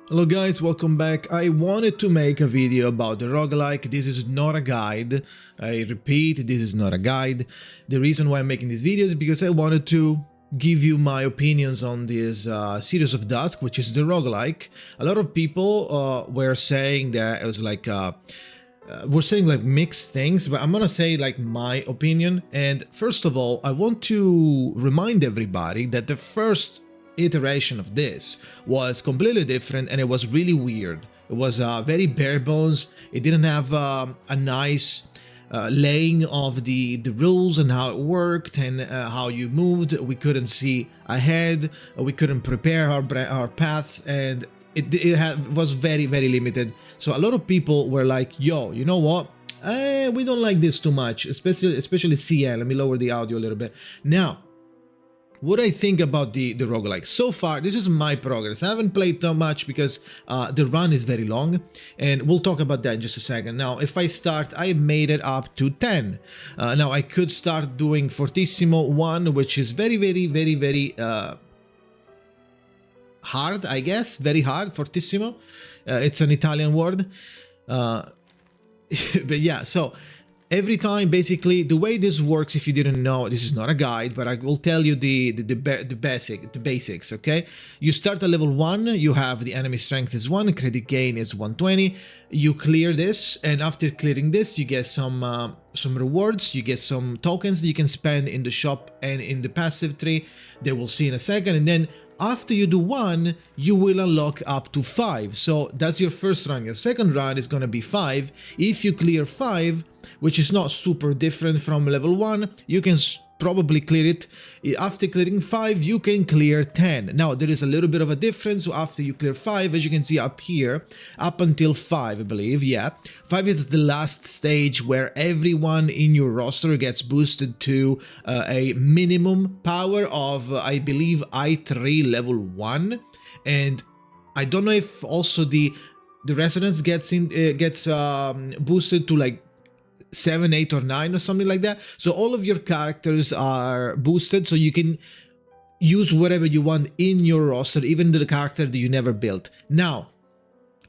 Hello guys, welcome back. I wanted to make a video about the roguelike. This is not a guide. I repeat, this is not a guide. The reason why I'm making this video is because I wanted to give you my opinions on this series of Dusk, which is the roguelike. A lot of people were saying that it was like we're saying like mixed things, but I'm gonna say like my opinion. And first of all, I want to remind everybody that the first iteration of this was completely different and it was really weird. It was very bare bones. It didn't have a nice laying of the rules and how it worked and how you moved. We couldn't see ahead. We couldn't prepare our paths, and it was very limited. So a lot of people were like, yo, you know what? We don't like this too much, especially CL. Let me lower the audio a little bit. Now, what I think about the roguelike. So far, this is my progress. I haven't played too much because the run is very long, and we'll talk about that in just a second. Now, if I start, I made it up to 10. Now, I could start doing Fortissimo 1, which is very hard, I guess. Very hard, Fortissimo. It's an Italian word. But yeah, so every time, basically, the way this works, if you didn't know, this is not a guide, but I will tell you the basics, okay? You start at level 1, you have the enemy strength is 1, credit gain is 120, you clear this, and after clearing this, you get some rewards, you get some tokens that you can spend in the shop and in the passive tree, that we'll see in a second, and then after you do 1, you will unlock up to 5, so that's your first run. Your second run is gonna be 5. If you clear 5, which is not super different from level 1, you can probably clear it. After clearing 5, you can clear 10. Now, there is a little bit of a difference. So after you clear 5, as you can see up here, up until 5, I believe, yeah. 5 is the last stage where everyone in your roster gets boosted to a minimum power of, I believe, I3 level 1. And I don't know if also the resonance gets boosted to like 7, 8, or 9 or something like that. So all of your characters are boosted, so you can use whatever you want in your roster, even the character that you never built. Now,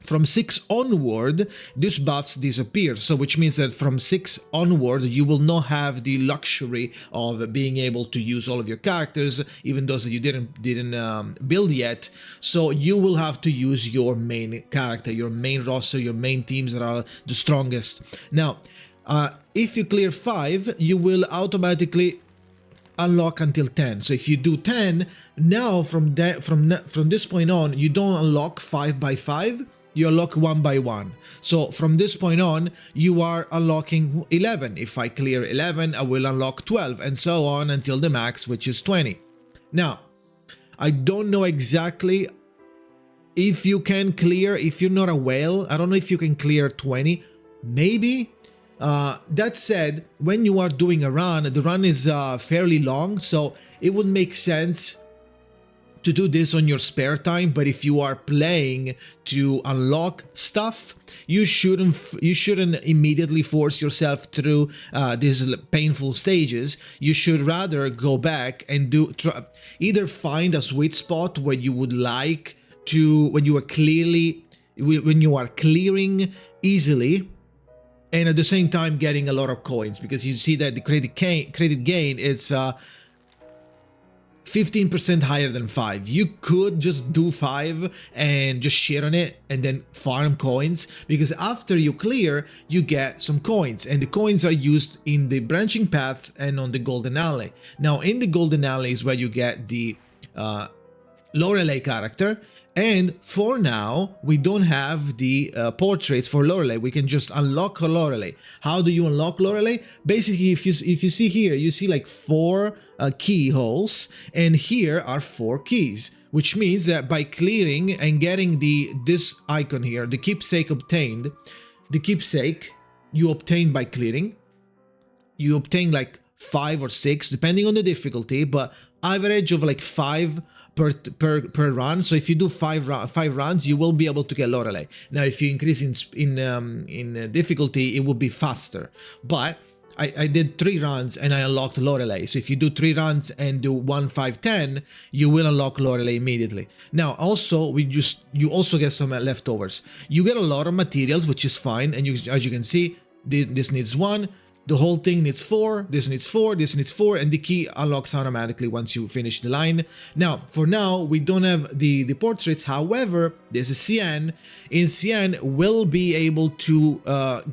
from 6 onward, these buffs disappear. So which means that from 6 onward, you will not have the luxury of being able to use all of your characters, even those that you didn't build yet. So you will have to use your main character, your main roster, your main teams that are the strongest. Now, if you clear 5, you will automatically unlock until 10. So if you do 10, now from this point on, you don't unlock 5 by 5, you unlock 1 by 1. So from this point on, you are unlocking 11. If I clear 11, I will unlock 12, and so on until the max, which is 20. Now, I don't know exactly if you can clear, if you're not a whale, I don't know if you can clear 20, maybe. That said, when you are doing a run, the run is fairly long, so it would make sense to do this on your spare time. But if you are playing to unlock stuff, you shouldn't immediately force yourself through these painful stages. You should rather go back and either find a sweet spot where you would like to, when you are clearing easily, and at the same time getting a lot of coins, because you see that the credit gain is 15% higher than 5. You could just do 5 and just shit on it and then farm coins, because after you clear, you get some coins, and the coins are used in the branching path and on the golden alley. Now, in the golden alley is where you get the Lorelei character, and for now we don't have the portraits for Lorelei. We can just unlock Lorelei. How do you unlock Lorelei? Basically, if you see here, you see like 4 keyholes, and here are 4 keys, which means that by clearing and getting this icon here, the keepsake obtained, the keepsake you obtain by clearing, you obtain like 5 or 6 depending on the difficulty, but average of like 5 per run. So if you do 5 runs, you will be able to get Lorelei. Now, if you increase in difficulty, it will be faster. But I did 3 runs and I unlocked Lorelei. So if you do 3 runs and do 1, 5, 10, you will unlock Lorelei immediately. Now, also, you also get some leftovers. You get a lot of materials, which is fine. And as you can see, this needs 1. The whole thing needs 4, this needs 4, this needs 4, and the key unlocks automatically once you finish the line. Now, for now, we don't have the portraits. However, there's a CN. In CN, we'll be able to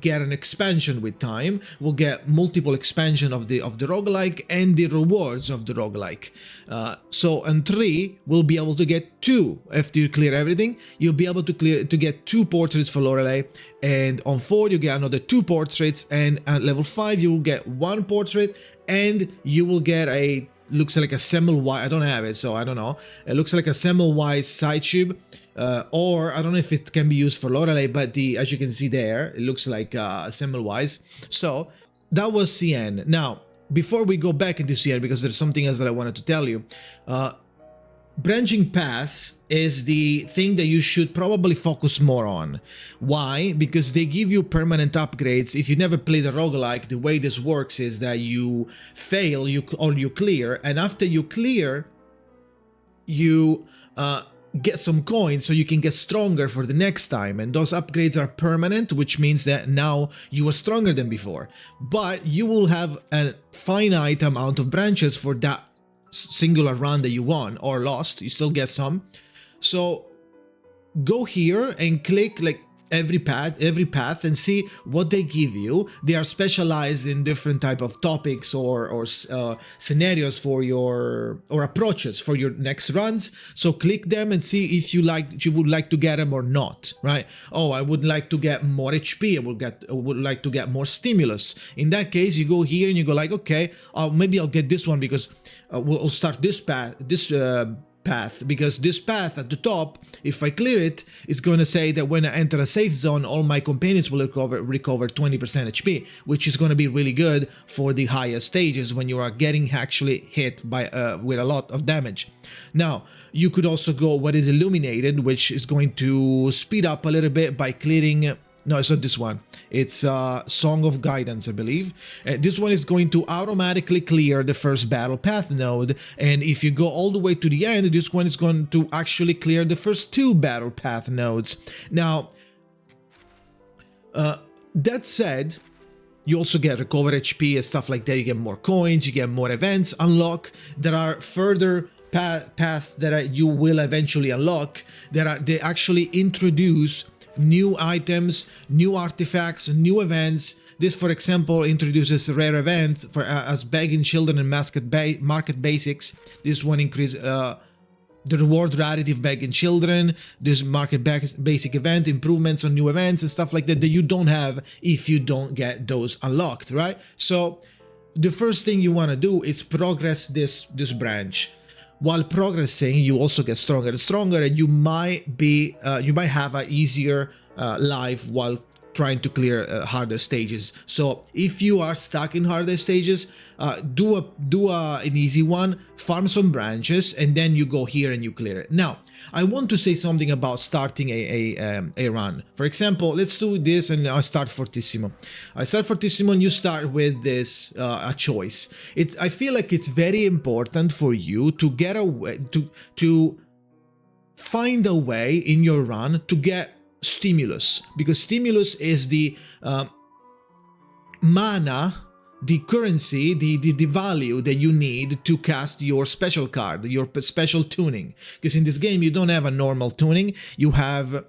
get an expansion with time. We'll get multiple expansion of the roguelike and the rewards of the roguelike. So on 3, we'll be able to get 2. After you clear everything, you'll be able to get 2 portraits for Lorelei. And on 4, you get another 2 portraits, and at level 5, you will get 1 portrait, and you will get looks like a Semmelweis, I don't have it, so I don't know. It looks like a Semmelweis side tube, or I don't know if it can be used for Lorelei, but as you can see there, it looks like Semmelweis. So that was CN. Now, before we go back into CN, because there's something else that I wanted to tell you, branching paths is the thing that you should probably focus more on. Why? Because they give you permanent upgrades. If you never played a roguelike, the way this works is that you fail or you clear, and after you clear, you get some coins so you can get stronger for the next time, and those upgrades are permanent, which means that now you are stronger than before. But you will have a finite amount of branches for that singular run that you won or lost. You still get some. So go here and click like every path and see what they give you. They are specialized in different type of topics or scenarios for your approaches for your next runs. So click them and see if you would like to get them or not, right? Oh, I would like to get more HP. I would like to get more stimulus. In that case, you go here and you go like, okay, maybe I'll get this one because we'll start this path, because this path at the top, if I clear it, it's going to say that when I enter a safe zone, all my companions will recover 20% HP, which is going to be really good for the higher stages when you are getting actually hit by with a lot of damage. Now, you could also go what is illuminated, which is going to speed up a little bit by clearing. No, it's not this one. It's Song of Guidance, I believe. This one is going to automatically clear the first battle path node. And if you go all the way to the end, this one is going to actually clear the first 2 battle path nodes. Now, that said, you also get recover HP and stuff like that. You get more coins, you get more events unlock. There are further paths that you will eventually unlock. They actually introduce new items, new artifacts, new events. This, for example, introduces rare events as begging children and market basics. This one increases the reward rarity of begging children. This market basic event, improvements on new events and stuff like that you don't have if you don't get those unlocked, right? So the first thing you want to do is progress this branch. While progressing, you also get stronger and stronger, and you might have an easier life while trying to clear harder stages. So if you are stuck in harder stages, do an easy one, farm some branches, and then you go here and you clear it. Now, I want to say something about starting a run. For example, let's do this, and I start Fortissimo. I start Fortissimo, and you start with this a choice. I feel like it's very important for you to get a way to find a way in your run to get stimulus, because stimulus is the mana, the currency, the value that you need to cast your special card, your special tuning. Because in this game you don't have a normal tuning, you have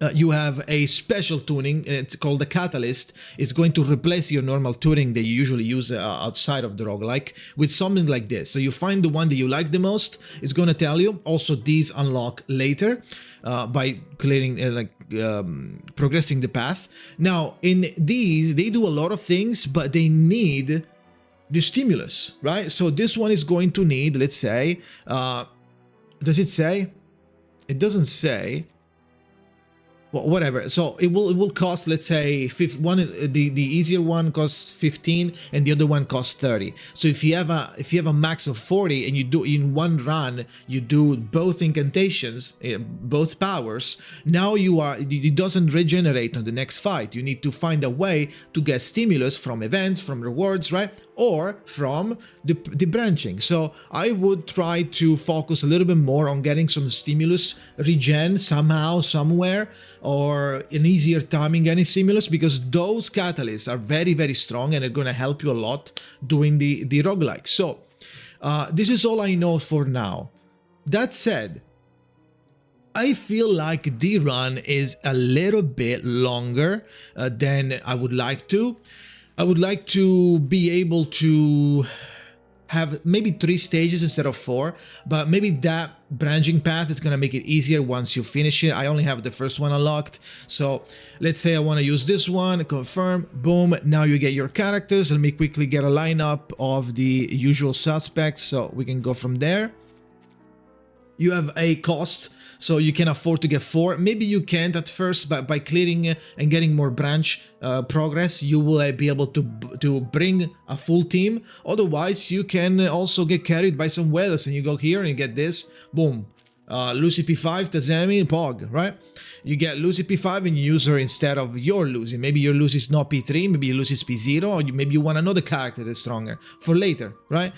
a special tuning. It's called the Catalyst. It's going to replace your normal tuning that you usually use outside of the roguelike with something like this. So you find the one that you like the most. It's going to tell you. Also, these unlock later by clearing, progressing the path. Now, in these, they do a lot of things, but they need the stimulus, right? So this one is going to need, let's say, does it say? It doesn't say. whatever. So it will cost, let's say, the easier one costs 15 and the other one costs 30. So if you have a max of 40 and you do in one run, you do both incantations, both powers, now it doesn't regenerate on the next fight. You need to find a way to get stimulus from events, from rewards, right? Or from the branching. So I would try to focus a little bit more on getting some stimulus regen somehow, somewhere, or an easier timing any stimulus, because those catalysts are very, very strong and are going to help you a lot doing the roguelike. So this is all I know for now. That said, I feel like the run is a little bit longer than I would like to. I would like to be able to have maybe 3 stages instead of 4, but maybe that branching path is going to make it easier once you finish it. I only have the first one unlocked, so let's say I want to use this one, confirm, boom, now you get your characters. Let me quickly get a lineup of the usual suspects so we can go from there. You have a cost, so you can afford to get 4. Maybe you can't at first, but by clearing and getting more branch progress, you will be able to bring a full team. Otherwise, you can also get carried by some whales, and you go here and you get this, boom. Lucy P5, Tazami, Pog, right? You get Lucy P5 and you use her instead of your Lucy. Maybe your Lucy is not P3, maybe your Lucy is P0, or maybe you want another character that's stronger for later, right?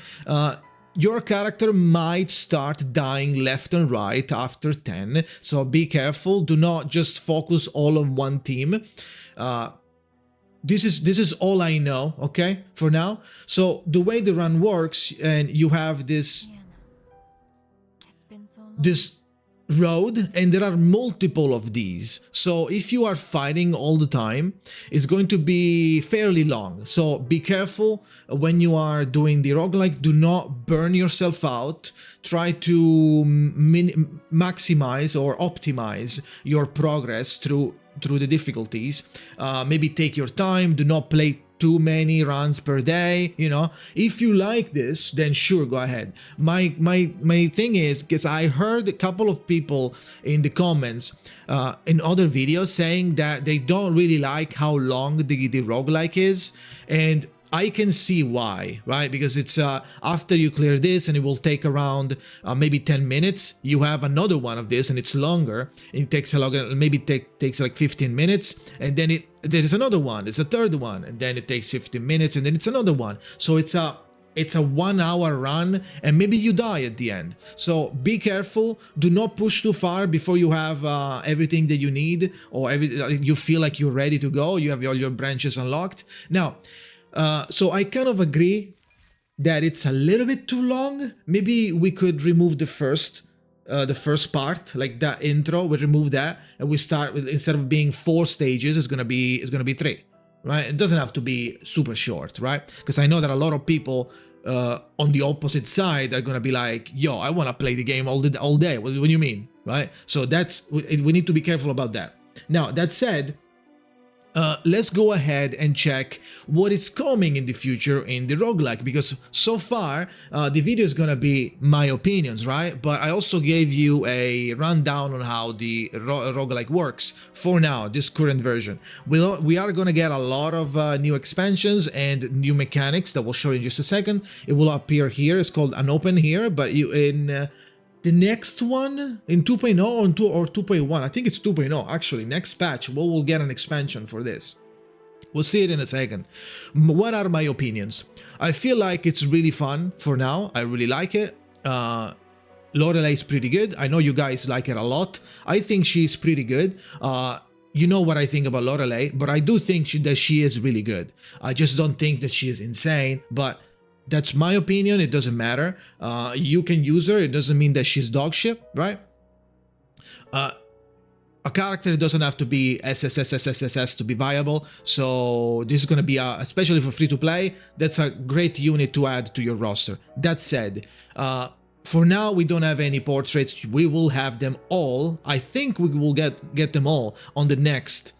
Your character might start dying left and right after 10, so be careful. Do not just focus all on one team. This is all I know, okay, for now. So the way the run works, and you have this road, and there are multiple of these. So if you are fighting all the time, it's going to be fairly long. So be careful when you are doing the roguelike. Do not burn yourself out. Try to maximize or optimize your progress through the difficulties. Maybe take your time. Do not play too many runs per day, you know. If you like this, then sure, go ahead. My thing is, because I heard a couple of people in the comments in other videos saying that they don't really like how long the roguelike is, and I can see why, right? Because it's after you clear this, and it will take around maybe 10 minutes. You have another one of this, and it's longer. It takes a longer, maybe takes like 15 minutes, and then there is another one. There's a third one, and then it takes 15 minutes, and then it's another one. So it's a 1 hour run, and maybe you die at the end. So be careful. Do not push too far before you have everything that you need, or you feel like you're ready to go. You have all your branches unlocked now. So I kind of agree that it's a little bit too long. Maybe we could remove the first part, like that intro. We remove that, and we start with, instead of being 4 stages, it's gonna be 3, right? It doesn't have to be super short, right? Because I know that a lot of people on the opposite side are gonna be like, "Yo, I want to play the game all day." What do you mean, right? So we need to be careful about that. Now that said, let's go ahead and check what is coming in the future in the roguelike, because so far the video is gonna be my opinions, right? But I also gave you a rundown on how the roguelike works for now, this current version. We are gonna get a lot of new expansions and new mechanics that we'll show you in just a second. It will appear here. It's called an open here, but the next one in 2.0 or 2.1, I think it's 2.0 actually, next patch, we'll get an expansion for this. We'll see it in a second. What are my opinions? I feel like it's really fun for now. I really like it. Lorelei is pretty good. I know you guys like it a lot. I think she's pretty good. You know what I think about Lorelei, but I do think that she is really good. I just don't think that she is insane, but that's my opinion. It doesn't matter. You can use her. It doesn't mean that she's dog shit, right? A character doesn't have to be SSSSSS to be viable. So this is going to be, especially for free to play, that's a great unit to add to your roster. That said, for now, we don't have any portraits. We will have them all. I think we will get them all on the next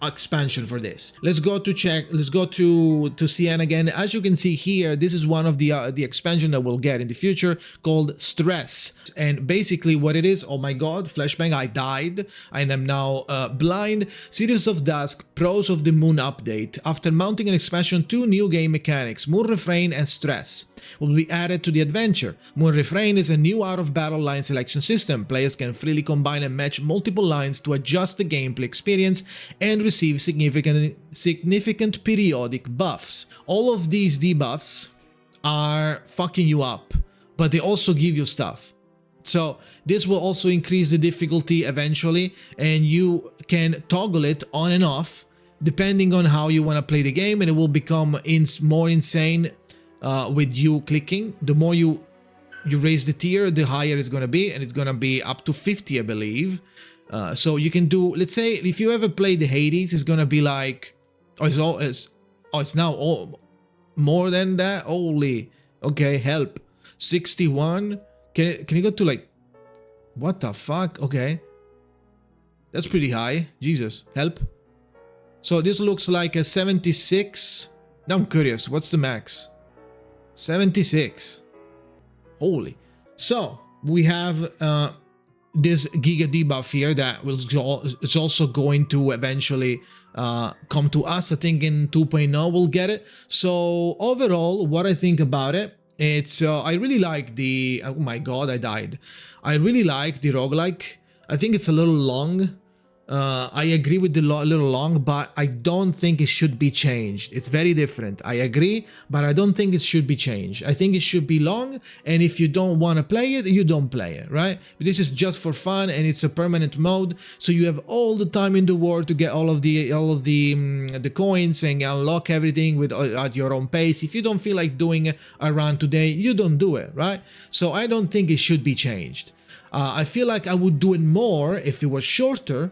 expansion for this. Let's go to CN again. As you can see here, this is one of the expansion that we'll get in the future called Stress. And basically what it is, oh my god, flashbang, I died and I'm now blind. Series of Dusk, Pros of the Moon update. After mounting an expansion, 2 new game mechanics, Moon Refrain and Stress, will be added to the adventure. Moon Refrain is a new out-of-battle line selection system. Players can freely combine and match multiple lines to adjust the gameplay experience and receive significant periodic buffs. All of these debuffs are fucking you up, but they also give you stuff. So this will also increase the difficulty eventually, and you can toggle it on and off depending on how you want to play the game, and it will become more insane with you clicking. The more you raise the tier, the higher it's going to be, and it's going to be up to 50, I believe. So you can do, let's say, if you ever played the Hades, it's going to be like, it's now more than that. Holy, okay, help. 61. Can you go to like, what the fuck? Okay, that's pretty high. Jesus, help. So this looks like a 76. Now I'm curious, what's the max? 76. Holy. So we have this Giga debuff here that is also going to eventually come to us. I think in 2.0 we'll get it. So overall, what I think about it, it's I really like the, oh my god, I died. I really like the roguelike. I think it's a little long. I agree with the little long, but I don't think it should be changed. It's very different. I agree, but I don't think it should be changed. I think it should be long, and if you don't want to play it, you don't play it, right? But this is just for fun, and it's a permanent mode, so you have all the time in the world to get all of the coins and unlock everything with at your own pace. If you don't feel like doing a run today, you don't do it, right? So I don't think it should be changed. I feel like I would do it more if it was shorter.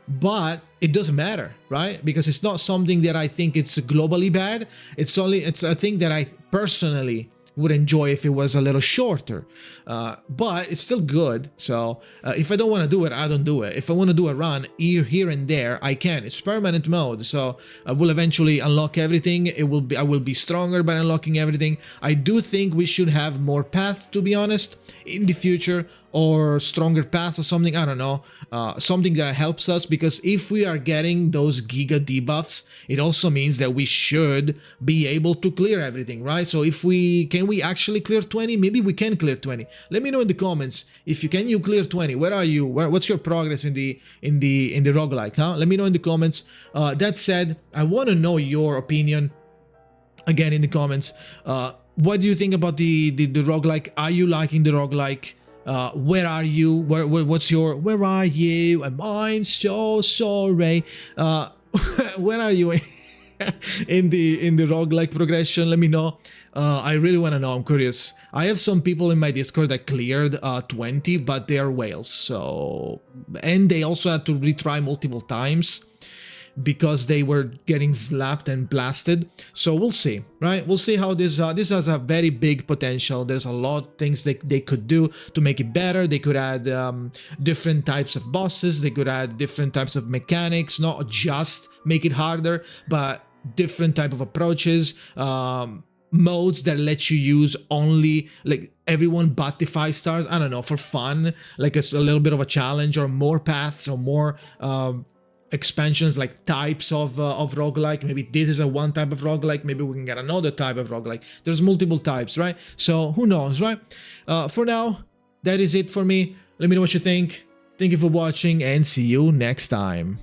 But it doesn't matter, right? Because it's not something that I think it's globally bad. It's a thing that I personally would enjoy if it was a little shorter. But it's still good. So if I don't want to do it, I don't do it. If I want to do a run here and there, I can. It's permanent mode. So I will eventually unlock everything. I will be stronger by unlocking everything. I do think we should have more paths, to be honest, in the future, or stronger paths or something. I don't know. Something that helps us, because if we are getting those Giga debuffs, it also means that we should be able to clear everything, right? So if can we actually clear 20? Maybe we can clear 20. Let me know in the comments if you can clear 20. Where are you? What's your progress in the roguelike, huh? Let me know in the comments. That said, I want to know your opinion again in the comments. What do you think about the roguelike? Are you liking the roguelike? Where are you? Where are you? I'm so sorry. Where are you in the roguelike progression? Let me know. I really want to know. I'm curious. I have some people in my Discord that cleared 20, but they are whales. So, and they also had to retry multiple times because they were getting slapped and blasted. So we'll see, right? We'll see how this has a very big potential. There's a lot of things they could do to make it better. They could add different types of bosses. They could add different types of mechanics, not just make it harder, but different type of approaches, modes that let you use only like everyone but the 5 stars. I don't know, for fun, like it's a little bit of a challenge, or more paths, or more expansions, like types of roguelike. Maybe this is one type of roguelike, maybe we can get another type of roguelike. There's multiple types, right? So who knows, right? For now, that is it for me. Let me know what you think. Thank you for watching, and see you next time.